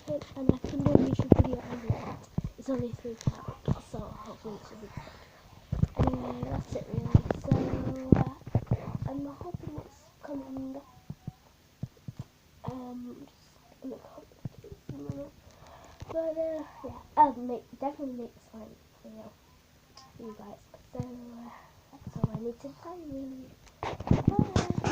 it, and I can do a YouTube video every night. It's only 3 pounds, so hopefully it should be good. Anyway, that's it really. So I'm hoping it's coming. Just gonna complicated for a minute. But yeah, I'll definitely make this one video for you guys. So that's all I need to tell you really. Bye.